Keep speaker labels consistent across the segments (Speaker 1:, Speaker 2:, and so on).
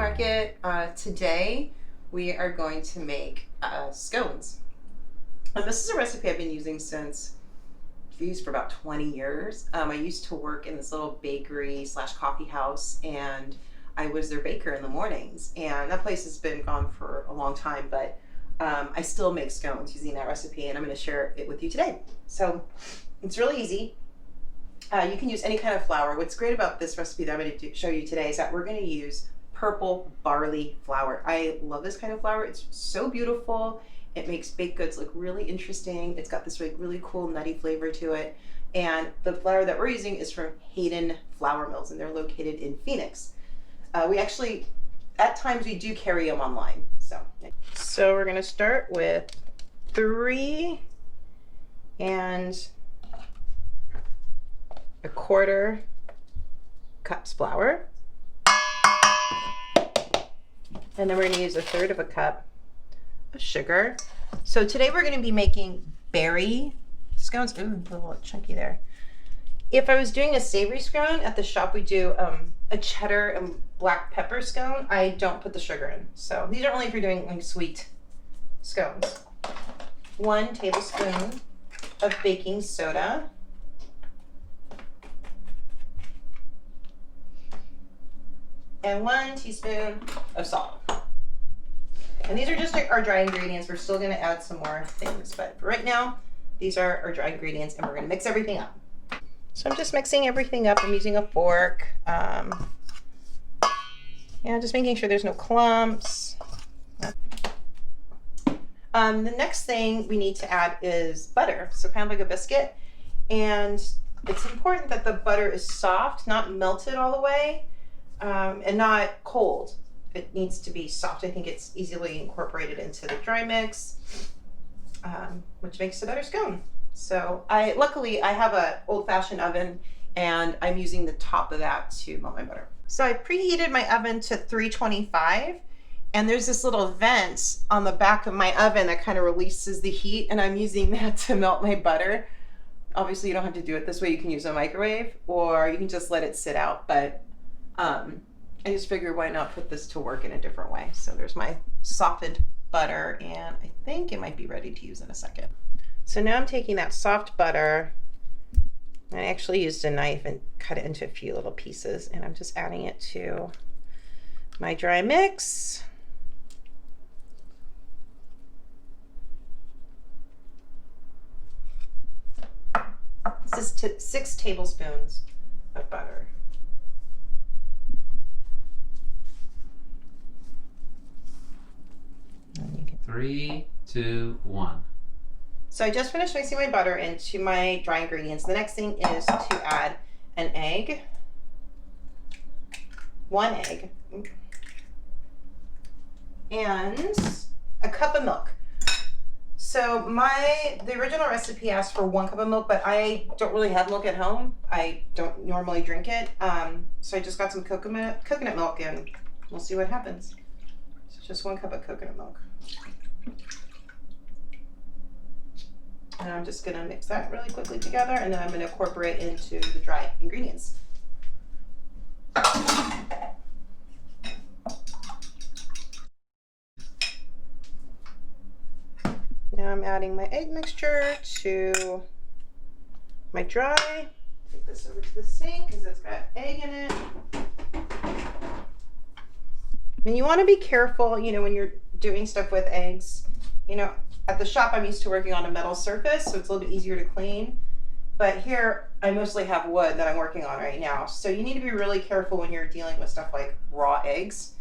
Speaker 1: Market. Today we are going to make scones. And this is a recipe I've been using since, I've used for about 20 years. I used to work in this little bakery slash coffee house, and I was their baker in the mornings. And that place has been gone for a long time, but I still make scones using that recipe, and I'm going to share it with you today. So it's really easy. You can use any kind of flour. What's great about this recipe that I'm going to show you today is that we're going to use purple barley flour. I love this kind of flour. It's so beautiful. It makes baked goods look really interesting. It's got this really cool nutty flavor to it. And the flour that we're using is from Hayden Flour Mills, and they're located in Phoenix. We actually, at times, we do carry them online. So we're going to start with 3 1/4 cups flour. And then we're going to use 1/3 cup of sugar. So today we're going to be making berry scones. Ooh, a little chunky there. If I was doing a savory scone at the shop, we do a cheddar and black pepper scone. I don't put the sugar in. So these are only if you're doing like sweet scones. 1 tablespoon of baking soda. And 1 teaspoon of salt. And these are just our dry ingredients. We're still gonna add some more things, but for right now, these are our dry ingredients, and we're gonna mix everything up. So I'm just mixing everything up. I'm using a fork. Just making sure there's no clumps. The next thing we need to add is butter. So kind of like a biscuit. And it's important that the butter is soft, not melted all the way. And not cold. It needs to be soft. I think it's easily incorporated into the dry mix, which makes a better scone. So luckily I have an old-fashioned oven, and I'm using the top of that to melt my butter. So I preheated my oven to 325, and there's this little vent on the back of my oven that kind of releases the heat, and I'm using that to melt my butter. Obviously you don't have to do it this way. You can use a microwave, or you can just let it sit out, but I just figured why not put this to work in a different way. So there's my softened butter, and I think it might be ready to use in a second. So now I'm taking that soft butter, and I actually used a knife and cut it into a few little pieces, and I'm just adding it to my dry mix. This is 6 tablespoons of butter.
Speaker 2: 3, 2, 1.
Speaker 1: So I just finished mixing my butter into my dry ingredients. The next thing is to add an egg, 1 egg, and a cup of milk. So the original recipe asked for 1 cup of milk, but I don't really have milk at home. I don't normally drink it. So I just got some coconut milk, and we'll see what happens. So just 1 cup of coconut milk. And I'm just going to mix that really quickly together, and then I'm going to incorporate into the dry ingredients. Now I'm adding my egg mixture to my dry. Take this over to the sink because it's got egg in it. And you want to be careful, when you're doing stuff with eggs. At the shop I'm used to working on a metal surface, so it's a little bit easier to clean. But here I mostly have wood that I'm working on right now. So you need to be really careful when you're dealing with stuff like raw eggs.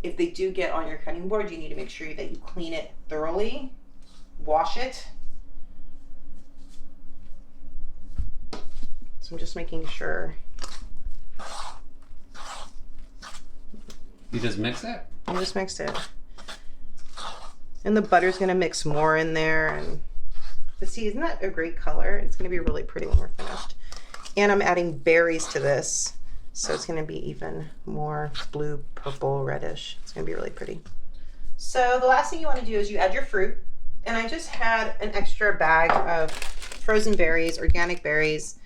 Speaker 1: If they do get on your cutting board, you need to make sure that you clean it thoroughly, wash it. So I'm just making sure.
Speaker 2: You just mix it?
Speaker 1: I just mixed it. And the butter's gonna mix more in there. But see, isn't that a great color? It's gonna be really pretty when we're finished. And I'm adding berries to this, so it's gonna be even more blue, purple, reddish. It's gonna be really pretty. So the last thing you wanna do is you add your fruit. And I just had an extra bag of frozen berries, organic berries.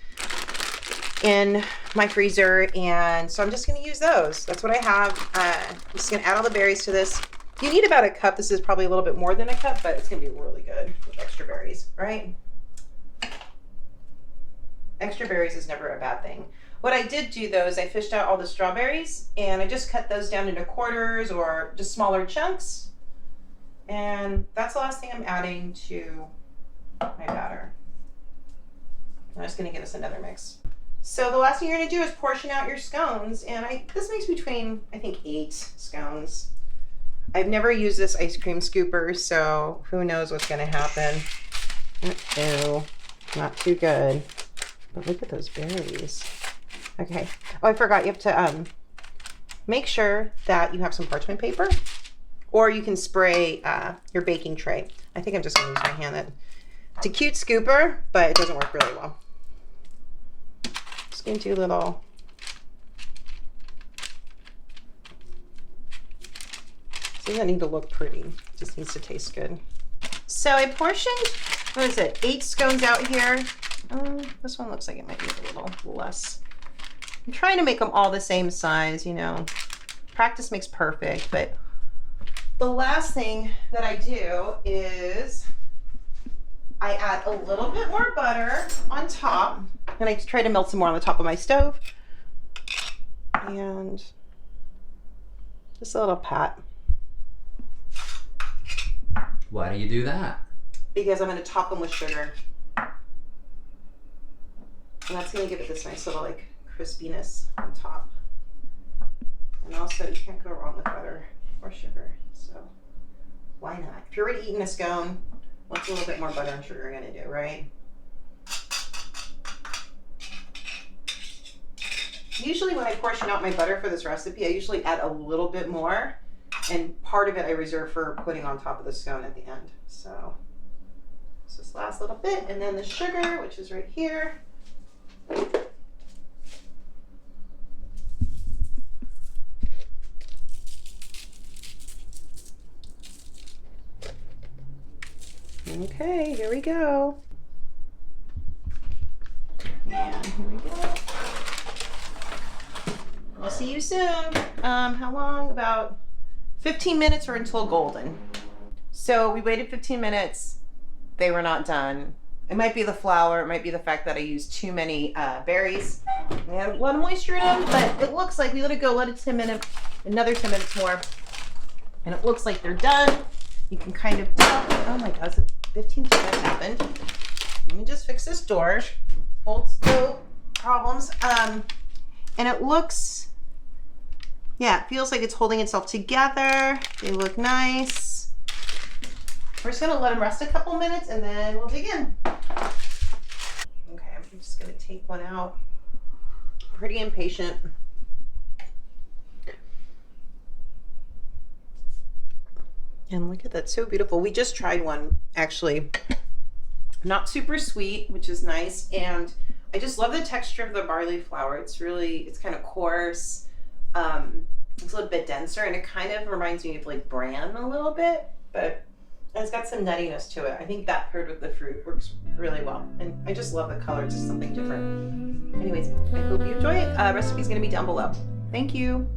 Speaker 1: in my freezer, and so I'm just gonna use those. That's what I have. I'm just gonna add all the berries to this. You need about a cup. This is probably a little bit more than a cup, but it's gonna be really good with extra berries, right? Extra berries is never a bad thing. What I did do though is I fished out all the strawberries and I just cut those down into quarters or just smaller chunks. And that's the last thing I'm adding to my batter. I'm just gonna give this another mix. So the last thing you're gonna do is portion out your scones, and this makes between, I think, 8 scones. I've never used this ice cream scooper, so who knows what's gonna happen. Ew, not too good. But look at those berries. Okay. Oh, I forgot, you have to make sure that you have some parchment paper, or you can spray your baking tray. I think I'm just gonna use my hand. It's a cute scooper, but it doesn't work really well. Just gonna do a little. This doesn't need to look pretty, it just needs to taste good. So I portioned, what is it, 8 scones out here. This one looks like it might be a little less. I'm trying to make them all the same size, you know. Practice makes perfect, but the last thing that I do is I add a little bit more butter on top, and I try to melt some more on the top of my stove. And just a little pat.
Speaker 2: Why do you do that?
Speaker 1: Because I'm going to top them with sugar. And that's going to give it this nice little like crispiness on top. And also you can't go wrong with butter or sugar. So why not? If you're already eating a scone, what's a little bit more butter and sugar going to do, right? Usually when I portion out my butter for this recipe, I usually add a little bit more, and part of it I reserve for putting on top of the scone at the end. So this last little bit, and then the sugar, which is right here. Okay, here we go. And here we go. I'll see you soon. How long? About 15 minutes or until golden. So we waited 15 minutes. They were not done. It might be the flour. It might be the fact that I used too many berries. We had a lot of moisture in them, but it looks like we let it go. Let it 10 minutes, another 10 minutes more. And it looks like they're done. You can kind of tell. Oh my God, 15 minutes happened. Let me just fix this door. Old stove problems. And it looks, yeah, it feels like it's holding itself together. They look nice. We're just gonna let them rest a couple minutes and then we'll dig in. Okay, I'm just gonna take one out. Pretty impatient. And look at that, so beautiful. We just tried one, actually. Not super sweet, which is nice. And I just love the texture of the barley flour. It's kind of coarse. It's a little bit denser, and it kind of reminds me of like bran a little bit, but it's got some nuttiness to it. I think that paired with the fruit works really well. And I just love the color, it's just something different. Anyways, I hope you enjoy it. Recipe's gonna be down below. Thank you.